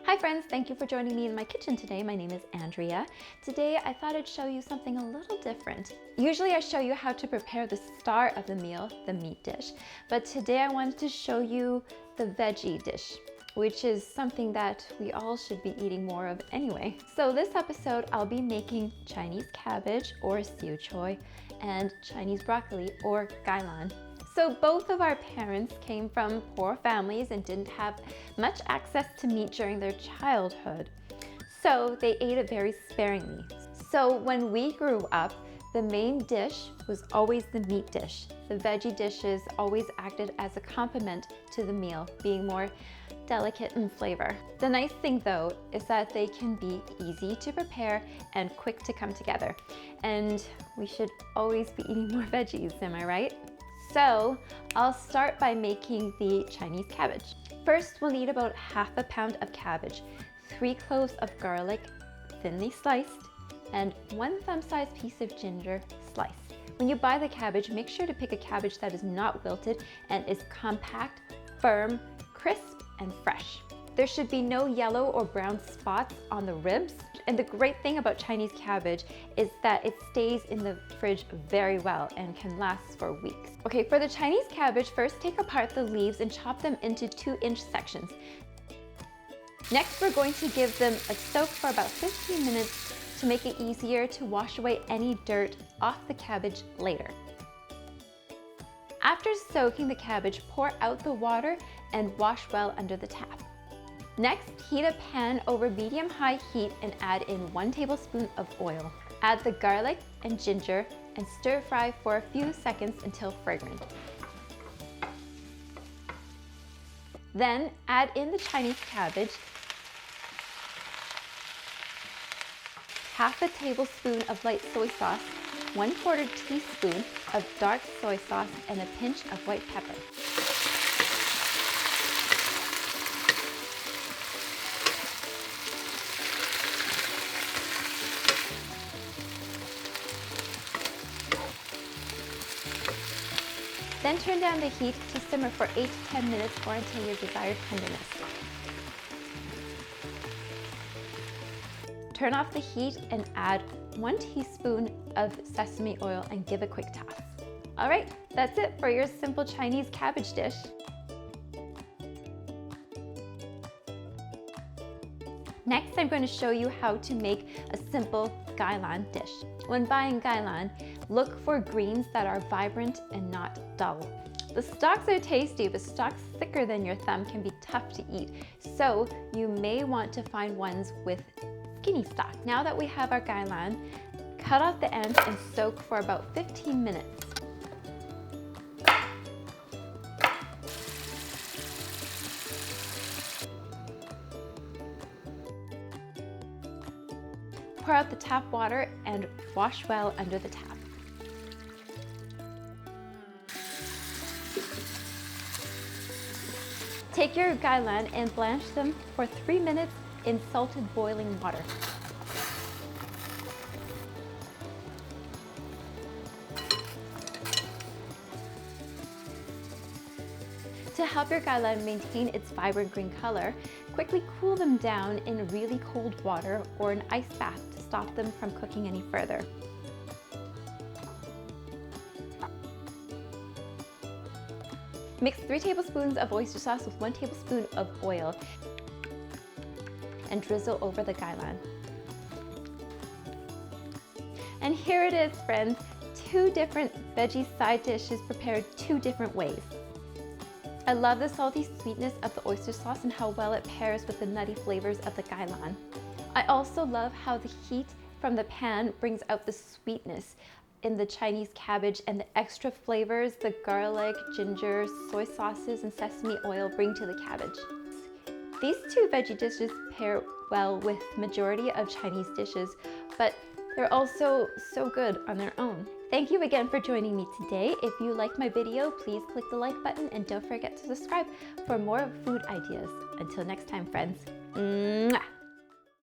Hi friends, thank you for joining me in my kitchen today. My name is Andrea. Today I thought I'd show you something a little different. Usually I show you how to prepare the star of the meal, the meat dish, but today I wanted to show you the veggie dish, which is something that we all should be eating more of anyway. So this episode I'll be making Chinese cabbage or choy and Chinese broccoli or Gai Lan. So both of our parents came from poor families and didn't have much access to meat during their childhood. So they ate it very sparingly. So when we grew up, the main dish was always the meat dish. The veggie dishes always acted as a complement to the meal, being more delicate in flavor. The nice thing though is that they can be easy to prepare and quick to come together. And we should always be eating more veggies, am I right? So I'll start by making the Chinese cabbage. First, we'll need about half a pound of cabbage, 3 cloves of garlic, thinly sliced, and 1 thumb-sized piece of ginger sliced. When you buy the cabbage, make sure to pick a cabbage that is not wilted and is compact, firm, crisp, and fresh. There should be no yellow or brown spots on the ribs. And the great thing about Chinese cabbage is that it stays in the fridge very well and can last for weeks. Okay, for the Chinese cabbage, first take apart the leaves and chop them into 2-inch sections. Next, we're going to give them a soak for about 15 minutes to make it easier to wash away any dirt off the cabbage later. After soaking the cabbage, pour out the water and wash well under the tap. Next, heat a pan over medium-high heat and add in 1 tablespoon of oil. Add the garlic and ginger and stir fry for a few seconds until fragrant. Then add in the Chinese cabbage, half a tablespoon of light soy sauce, 1/4 teaspoon of dark soy sauce, and a pinch of white pepper. Then turn down the heat to simmer for 8 to 10 minutes or until your desired tenderness. Turn off the heat and add 1 teaspoon of sesame oil and give a quick toss. All right, that's it for your simple Chinese cabbage dish. Next, I'm going to show you how to make a simple Gai Lan dish. When buying Gai Lan, look for greens that are vibrant and not dull. The stalks are tasty, but stalks thicker than your thumb can be tough to eat, so you may want to find ones with skinny stalk. Now that we have our Gai Lan, cut off the ends and soak for about 15 minutes. Pour out the tap water and wash well under the tap. Take your Gai Lan and blanch them for 3 minutes in salted boiling water. To help your Gai Lan maintain its vibrant green color, quickly cool them down in really cold water or an ice bath to stop them from cooking any further. Mix 3 tablespoons of oyster sauce with 1 tablespoon of oil and drizzle over the Gai Lan. And here it is, friends, 2 different veggie side dishes prepared 2 different ways. I love the salty sweetness of the oyster sauce and how well it pairs with the nutty flavors of the Gai Lan. I also love how the heat from the pan brings out the sweetness in the Chinese cabbage and the extra flavors the garlic, ginger, soy sauces, and sesame oil bring to the cabbage. These 2 veggie dishes pair well with majority of Chinese dishes, but they're also so good on their own. Thank you again for joining me today. If you like my video, please click the like button and don't forget to subscribe for more food ideas. Until next time, friends. Mwah!